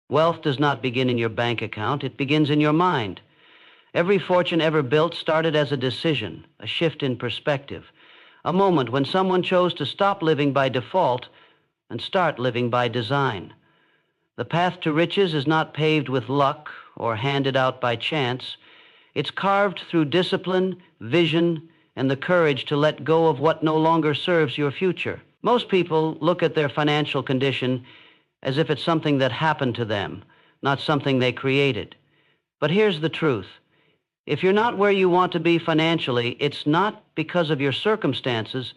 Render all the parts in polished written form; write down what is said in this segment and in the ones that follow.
Wealth does not begin in your bank account, it begins in your mind. Every fortune ever built started as a decision, a shift in perspective, a moment when someone chose to stop living by default and start living by design. The path to riches is not paved with luck or handed out by chance. It's carved through discipline, vision, and the courage to let go of what no longer serves your future. Most people look at their financial condition as if it's something that happened to them, not something they created. But here's the truth. If you're not where you want to be financially, it's not because of your circumstances,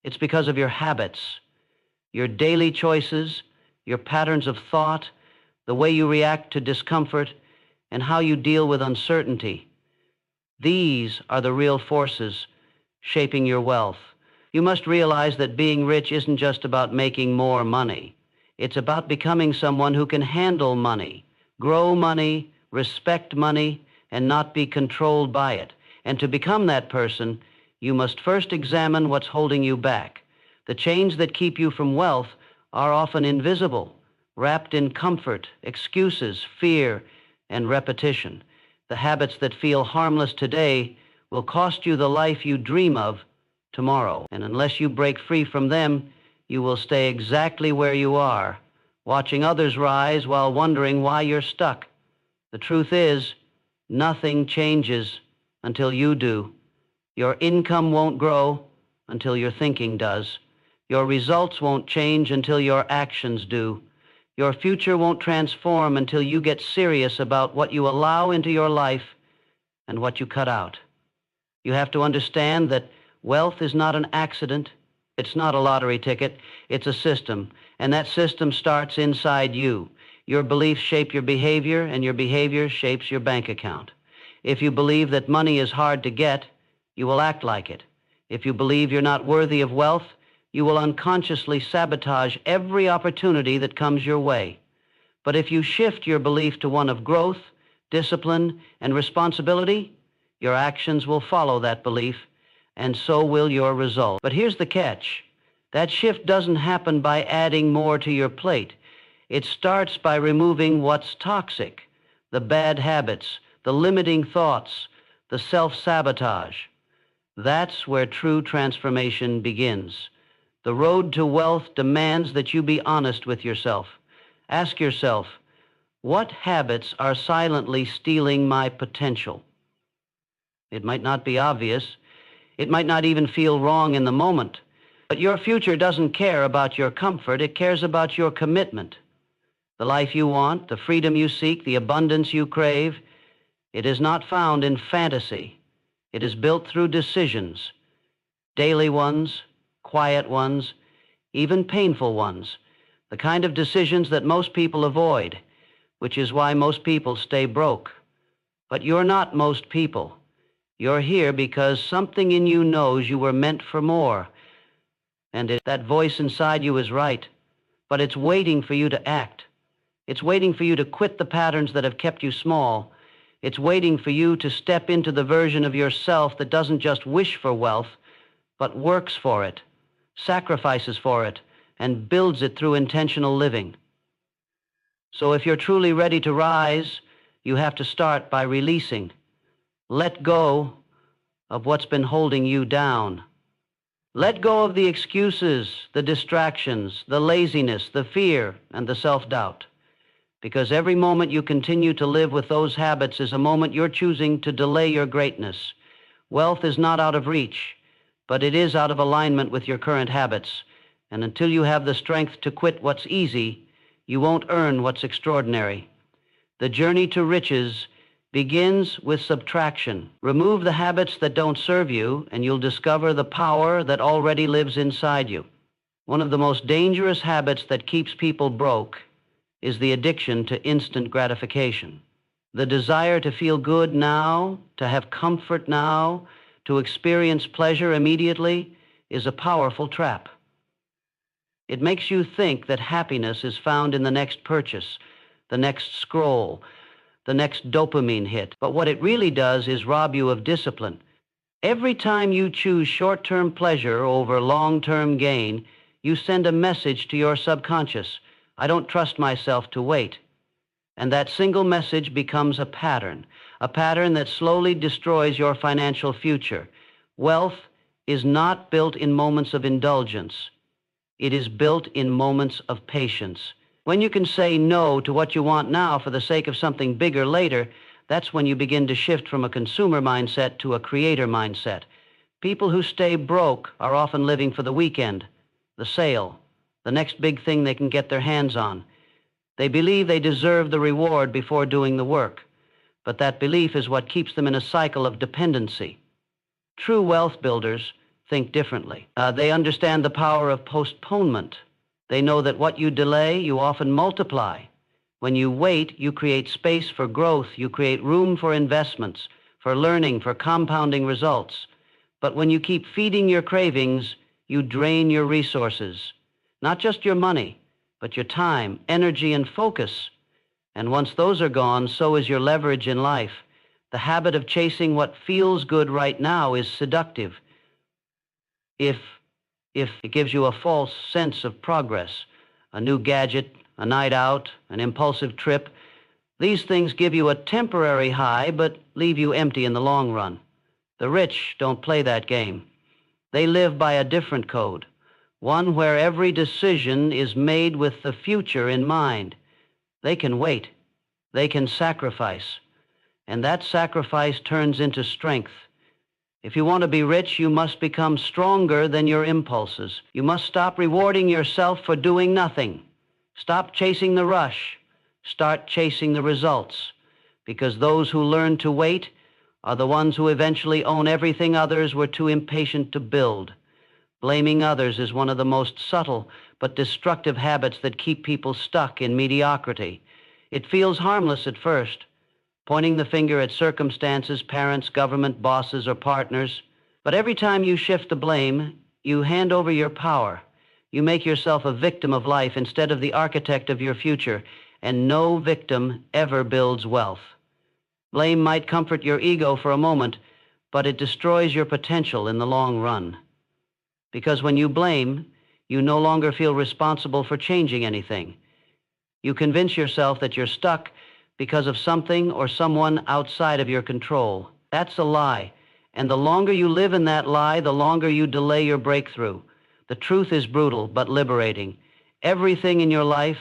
it's because of your habits, your daily choices, your patterns of thought, the way you react to discomfort, and how you deal with uncertainty. These are the real forces shaping your wealth. You must realize that being rich isn't just about making more money. It's about becoming someone who can handle money, grow money, respect money, and not be controlled by it. And to become that person, you must first examine what's holding you back. The chains that keep you from wealth are often invisible, wrapped in comfort, excuses, fear, and repetition. The habits that feel harmless today will cost you the life you dream of tomorrow. And unless you break free from them, you will stay exactly where you are, watching others rise while wondering why you're stuck. The truth is, nothing changes until you do. Your income won't grow until your thinking does. Your results won't change until your actions do. Your future won't transform until you get serious about what you allow into your life and what you cut out. You have to understand that wealth is not an accident. It's not a lottery ticket. It's a system, and that system starts inside you. Your beliefs shape your behavior, and your behavior shapes your bank account. If you believe that money is hard to get, you will act like it. If you believe you're not worthy of wealth, you will unconsciously sabotage every opportunity that comes your way. But if you shift your belief to one of growth, discipline, and responsibility, your actions will follow that belief, and so will your result. But here's the catch. That shift doesn't happen by adding more to your plate. It starts by removing what's toxic, the bad habits, the limiting thoughts, the self-sabotage. That's where true transformation begins. The road to wealth demands that you be honest with yourself. Ask yourself, what habits are silently stealing my potential? It might not be obvious. It might not even feel wrong in the moment. But your future doesn't care about your comfort. It cares about your commitment. The life you want, the freedom you seek, the abundance you crave, it is not found in fantasy. It is built through decisions, daily ones, quiet ones, even painful ones, the kind of decisions that most people avoid, which is why most people stay broke. But you're not most people. You're here because something in you knows you were meant for more. And that voice inside you is right, but it's waiting for you to act. It's waiting for you to quit the patterns that have kept you small. It's waiting for you to step into the version of yourself that doesn't just wish for wealth, but works for it, sacrifices for it, and builds it through intentional living. So if you're truly ready to rise, you have to start by releasing. Let go of what's been holding you down. Let go of the excuses, the distractions, the laziness, the fear, and the self-doubt. Because every moment you continue to live with those habits is a moment you're choosing to delay your greatness. Wealth is not out of reach, but it is out of alignment with your current habits. And until you have the strength to quit what's easy, you won't earn what's extraordinary. The journey to riches begins with subtraction. Remove the habits that don't serve you, and you'll discover the power that already lives inside you. One of the most dangerous habits that keeps people broke is the addiction to instant gratification. The desire to feel good now, to have comfort now, to experience pleasure immediately is a powerful trap. It makes you think that happiness is found in the next purchase, the next scroll, the next dopamine hit. But what it really does is rob you of discipline. Every time you choose short-term pleasure over long-term gain, you send a message to your subconscious. I don't trust myself to wait. And that single message becomes a pattern that slowly destroys your financial future. Wealth is not built in moments of indulgence. It is built in moments of patience. When you can say no to what you want now for the sake of something bigger later, that's when you begin to shift from a consumer mindset to a creator mindset. People who stay broke are often living for the weekend, the sale, the next big thing they can get their hands on. They believe they deserve the reward before doing the work, but that belief is what keeps them in a cycle of dependency. True wealth builders think differently. They understand the power of postponement. They know that what you delay, you often multiply. When you wait, you create space for growth. You create room for investments, for learning, for compounding results. But when you keep feeding your cravings, you drain your resources. Not just your money, but your time, energy, and focus. And once those are gone, so is your leverage in life. The habit of chasing what feels good right now is seductive. If it gives you a false sense of progress, a new gadget, a night out, an impulsive trip, these things give you a temporary high but leave you empty in the long run. The rich don't play that game. They live by a different code, one where every decision is made with the future in mind. They can wait. They can sacrifice. And that sacrifice turns into strength. If you want to be rich, you must become stronger than your impulses. You must stop rewarding yourself for doing nothing. Stop chasing the rush. Start chasing the results. Because those who learn to wait are the ones who eventually own everything others were too impatient to build. Blaming others is one of the most subtle but destructive habits that keep people stuck in mediocrity. It feels harmless at first, pointing the finger at circumstances, parents, government, bosses, or partners. But every time you shift the blame, you hand over your power. You make yourself a victim of life instead of the architect of your future, and no victim ever builds wealth. Blame might comfort your ego for a moment, but it destroys your potential in the long run. Because when you blame, you no longer feel responsible for changing anything. You convince yourself that you're stuck because of something or someone outside of your control. That's a lie. And the longer you live in that lie, the longer you delay your breakthrough. The truth is brutal but liberating. Everything in your life,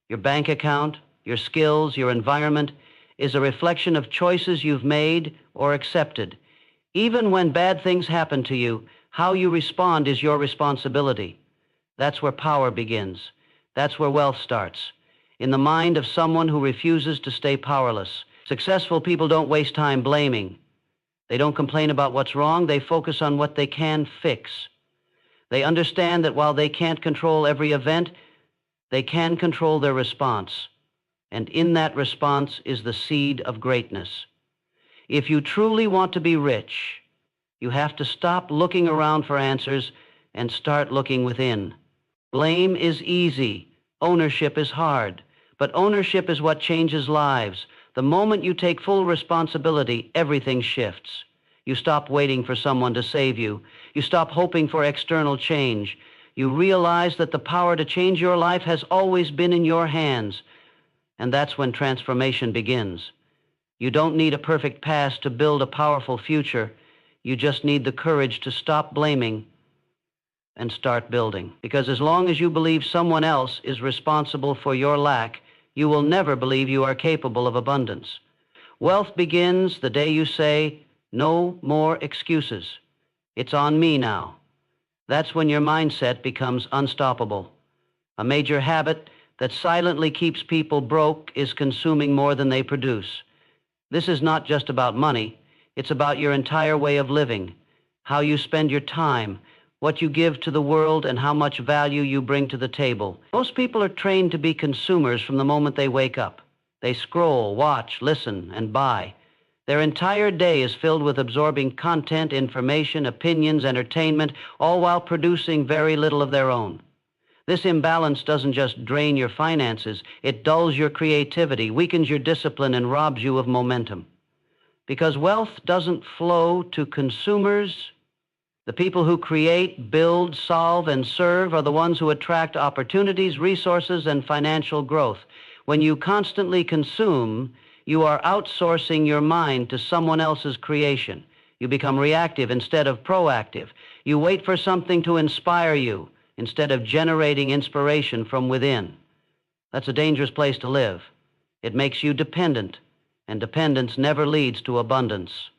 your bank account, your skills, your environment, is a reflection of choices you've made or accepted. Even when bad things happen to you, how you respond is your responsibility. That's where power begins. That's where wealth starts. In the mind of someone who refuses to stay powerless. Successful people don't waste time blaming. They don't complain about what's wrong. They focus on what they can fix. They understand that while they can't control every event, they can control their response. And in that response is the seed of greatness. If you truly want to be rich, you have to stop looking around for answers and start looking within. Blame is easy. Ownership is hard. But ownership is what changes lives. The moment you take full responsibility, everything shifts. You stop waiting for someone to save you. You stop hoping for external change. You realize that the power to change your life has always been in your hands. And that's when transformation begins. You don't need a perfect past to build a powerful future. You just need the courage to stop blaming and start building. Because as long as you believe someone else is responsible for your lack, you will never believe you are capable of abundance. Wealth begins the day you say, no more excuses. It's on me now. That's when your mindset becomes unstoppable. A major habit that silently keeps people broke is consuming more than they produce. This is not just about money. It's about your entire way of living, how you spend your time, what you give to the world, and how much value you bring to the table. Most people are trained to be consumers from the moment they wake up. They scroll, watch, listen, and buy. Their entire day is filled with absorbing content, information, opinions, entertainment, all while producing very little of their own. This imbalance doesn't just drain your finances, it dulls your creativity, weakens your discipline, and robs you of momentum. Because wealth doesn't flow to consumers. The people who create, build, solve, and serve are the ones who attract opportunities, resources, and financial growth. When you constantly consume, you are outsourcing your mind to someone else's creation. You become reactive instead of proactive. You wait for something to inspire you instead of generating inspiration from within. That's a dangerous place to live. It makes you dependent, and dependence never leads to abundance.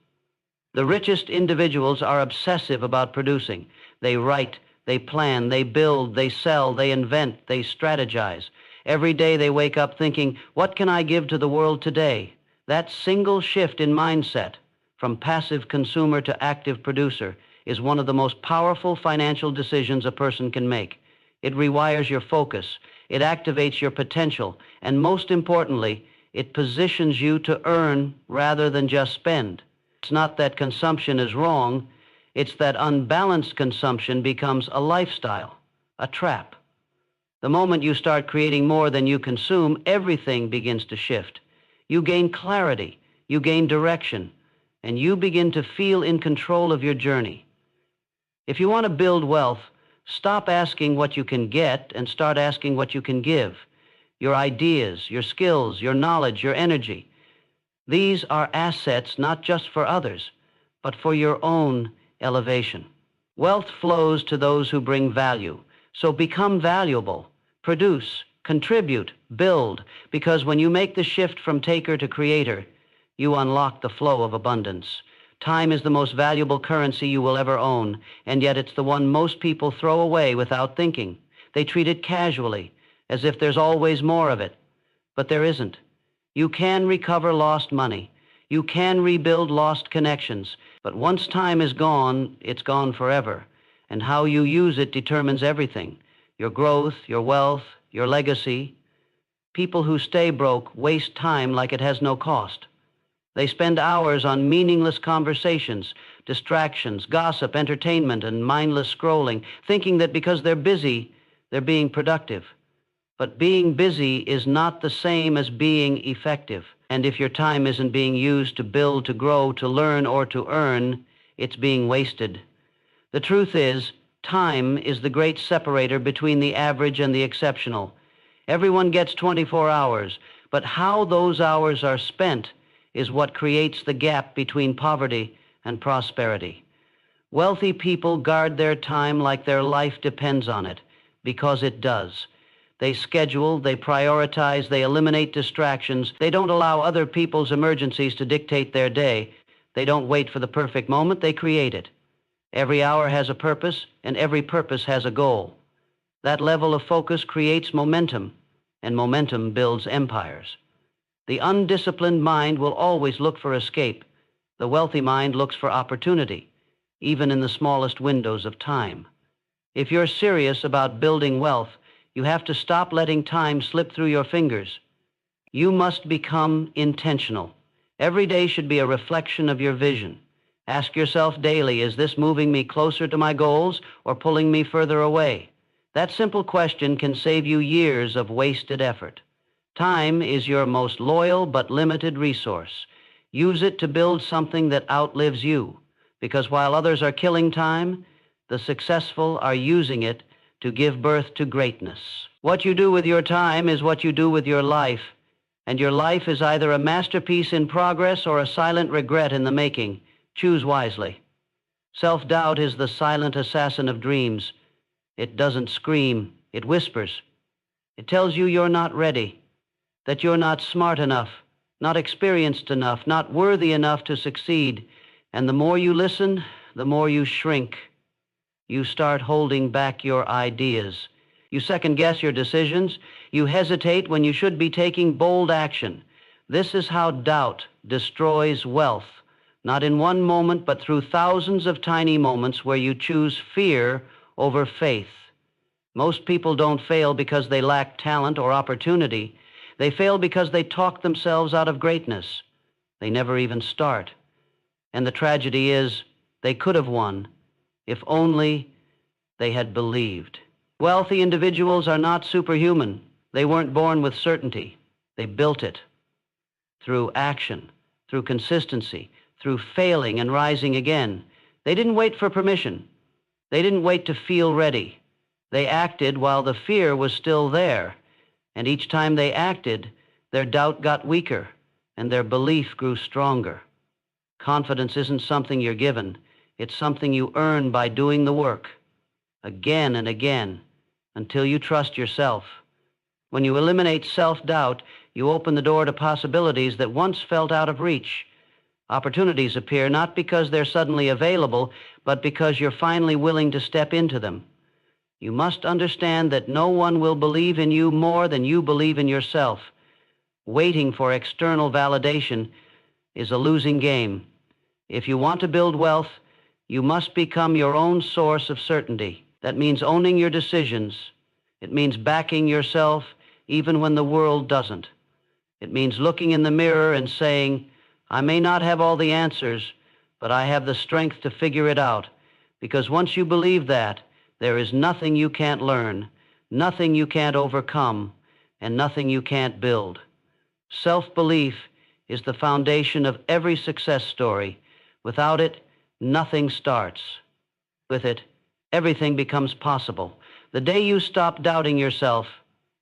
The richest individuals are obsessive about producing. They write, they plan, they build, they sell, they invent, they strategize. Every day they wake up thinking, what can I give to the world today? That single shift in mindset from passive consumer to active producer is one of the most powerful financial decisions a person can make. It rewires your focus, it activates your potential, and most importantly, it positions you to earn rather than just spend. It's not that consumption is wrong, it's that unbalanced consumption becomes a lifestyle, a trap. The moment you start creating more than you consume, everything begins to shift. You gain clarity, you gain direction, and you begin to feel in control of your journey. If you want to build wealth, stop asking what you can get and start asking what you can give. Your ideas, your skills, your knowledge, your energy. These are assets not just for others, but for your own elevation. Wealth flows to those who bring value. So become valuable, produce, contribute, build, because when you make the shift from taker to creator, you unlock the flow of abundance. Time is the most valuable currency you will ever own, and yet it's the one most people throw away without thinking. They treat it casually, as if there's always more of it. But there isn't. You can recover lost money. You can rebuild lost connections. But once time is gone, it's gone forever. And how you use it determines everything. Your growth, your wealth, your legacy. People who stay broke waste time like it has no cost. They spend hours on meaningless conversations, distractions, gossip, entertainment, and mindless scrolling, thinking that because they're busy, they're being productive. But being busy is not the same as being effective. And if your time isn't being used to build, to grow, to learn, or to earn, it's being wasted. The truth is, time is the great separator between the average and the exceptional. Everyone gets 24 hours, but how those hours are spent is what creates the gap between poverty and prosperity. Wealthy people guard their time like their life depends on it, because it does. They schedule, they prioritize, they eliminate distractions. They don't allow other people's emergencies to dictate their day. They don't wait for the perfect moment, they create it. Every hour has a purpose, and every purpose has a goal. That level of focus creates momentum, and momentum builds empires. The undisciplined mind will always look for escape. The wealthy mind looks for opportunity, even in the smallest windows of time. If you're serious about building wealth, you have to stop letting time slip through your fingers. You must become intentional. Every day should be a reflection of your vision. Ask yourself daily, is this moving me closer to my goals or pulling me further away? That simple question can save you years of wasted effort. Time is your most loyal but limited resource. Use it to build something that outlives you, because while others are killing time, the successful are using it to give birth to greatness. What you do with your time is what you do with your life, and your life is either a masterpiece in progress or a silent regret in the making. Choose wisely. Self-doubt is the silent assassin of dreams. It doesn't scream, it whispers. It tells you you're not ready, that you're not smart enough, not experienced enough, not worthy enough to succeed. And the more you listen, the more you shrink. You start holding back your ideas. You second-guess your decisions. You hesitate when you should be taking bold action. This is how doubt destroys wealth, not in one moment, but through thousands of tiny moments where you choose fear over faith. Most people don't fail because they lack talent or opportunity. They fail because they talk themselves out of greatness. They never even start. And the tragedy is, they could have won if only they had believed. Wealthy individuals are not superhuman. They weren't born with certainty. They built it through action, through consistency, through failing and rising again. They didn't wait for permission. They didn't wait to feel ready. They acted while the fear was still there. And each time they acted, their doubt got weaker, and their belief grew stronger. Confidence isn't something you're given. It's something you earn by doing the work, again and again, until you trust yourself. When you eliminate self-doubt, you open the door to possibilities that once felt out of reach. Opportunities appear not because they're suddenly available, but because you're finally willing to step into them. You must understand that no one will believe in you more than you believe in yourself. Waiting for external validation is a losing game. If you want to build wealth, you must become your own source of certainty. That means owning your decisions. It means backing yourself even when the world doesn't. It means looking in the mirror and saying, I may not have all the answers, but I have the strength to figure it out. Because once you believe that, there is nothing you can't learn, nothing you can't overcome, and nothing you can't build. Self-belief is the foundation of every success story. Without it, nothing starts. With it, everything becomes possible. The day you stop doubting yourself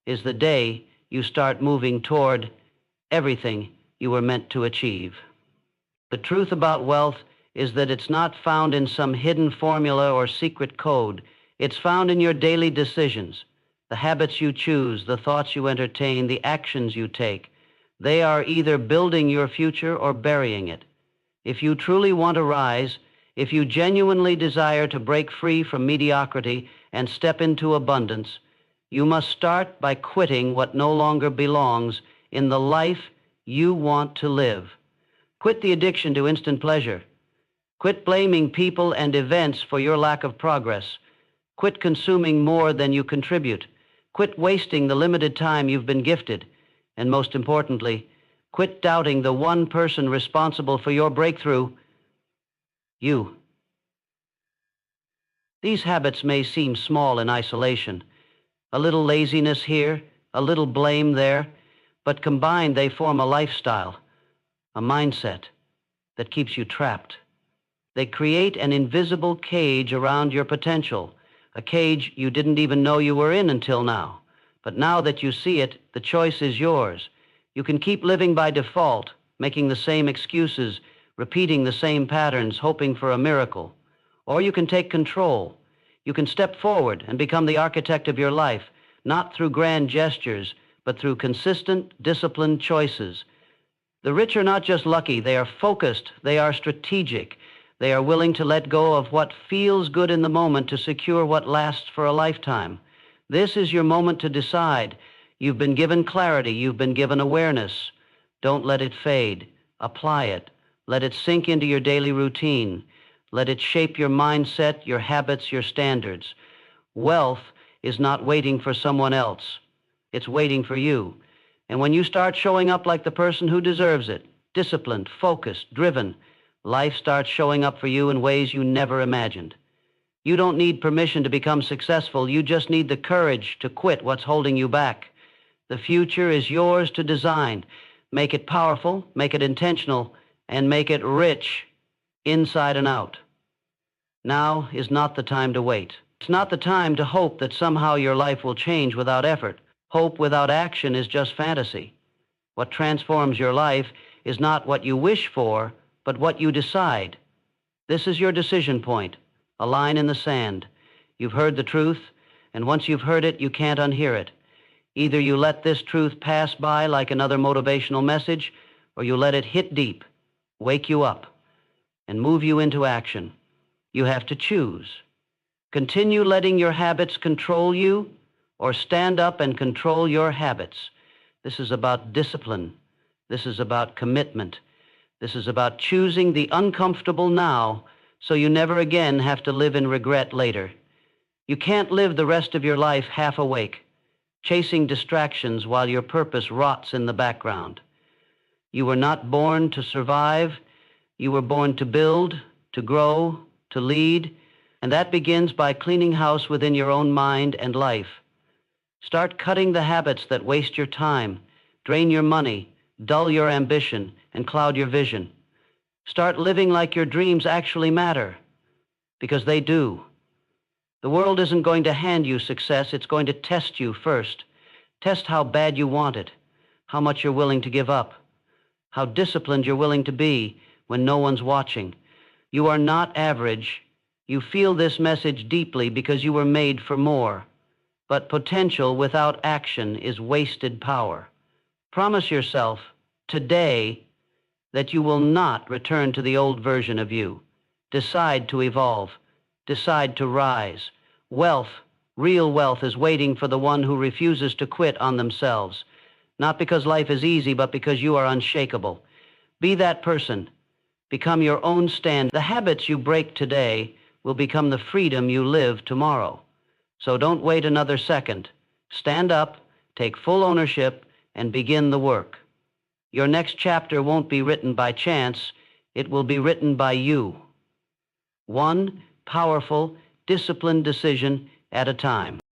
is the day you start moving toward everything you were meant to achieve. The truth about wealth is that it's not found in some hidden formula or secret code. It's found in your daily decisions, the habits you choose, the thoughts you entertain, the actions you take. They are either building your future or burying it. If you truly want to rise, if you genuinely desire to break free from mediocrity and step into abundance, you must start by quitting what no longer belongs in the life you want to live. Quit the addiction to instant pleasure. Quit blaming people and events for your lack of progress. Quit consuming more than you contribute. Quit wasting the limited time you've been gifted. And most importantly, quit doubting the one person responsible for your breakthrough, you. These habits may seem small in isolation. A little laziness here, a little blame there, but combined they form a lifestyle, a mindset that keeps you trapped. They create an invisible cage around your potential, a cage you didn't even know you were in until now. But now that you see it, the choice is yours. You can keep living by default, making the same excuses, repeating the same patterns, hoping for a miracle. Or you can take control. You can step forward and become the architect of your life, not through grand gestures, but through consistent, disciplined choices. The rich are not just lucky, they are focused, they are strategic. They are willing to let go of what feels good in the moment to secure what lasts for a lifetime. This is your moment to decide. You've been given clarity, you've been given awareness. Don't let it fade. Apply it. Let it sink into your daily routine. Let it shape your mindset, your habits, your standards. Wealth is not waiting for someone else. It's waiting for you. And when you start showing up like the person who deserves it, disciplined, focused, driven, life starts showing up for you in ways you never imagined. You don't need permission to become successful. You just need the courage to quit what's holding you back. The future is yours to design. Make it powerful, make it intentional, and make it rich inside and out. Now is not the time to wait. It's not the time to hope that somehow your life will change without effort. Hope without action is just fantasy. What transforms your life is not what you wish for, but what you decide. This is your decision point, a line in the sand. You've heard the truth, and once you've heard it, you can't unhear it. Either you let this truth pass by like another motivational message, or you let it hit deep, wake you up, and move you into action. You have to choose. Continue letting your habits control you, or stand up and control your habits. This is about discipline. This is about commitment. This is about choosing the uncomfortable now so you never again have to live in regret later. You can't live the rest of your life half awake, chasing distractions while your purpose rots in the background. You were not born to survive. You were born to build, to grow, to lead, and that begins by cleaning house within your own mind and life. Start cutting the habits that waste your time, drain your money, dull your ambition, and cloud your vision. Start living like your dreams actually matter, because they do. The world isn't going to hand you success, it's going to test you first. Test how bad you want it, how much you're willing to give up, how disciplined you're willing to be when no one's watching. You are not average. You feel this message deeply because you were made for more. But potential without action is wasted power. Promise yourself today that you will not return to the old version of you. Decide to evolve. Decide to rise. Wealth, real wealth, is waiting for the one who refuses to quit on themselves. Not because life is easy, but because you are unshakable. Be that person. Become your own stand. The habits you break today will become the freedom you live tomorrow. So don't wait another second. Stand up, take full ownership, and begin the work. Your next chapter won't be written by chance. It will be written by you. One powerful, disciplined decision at a time.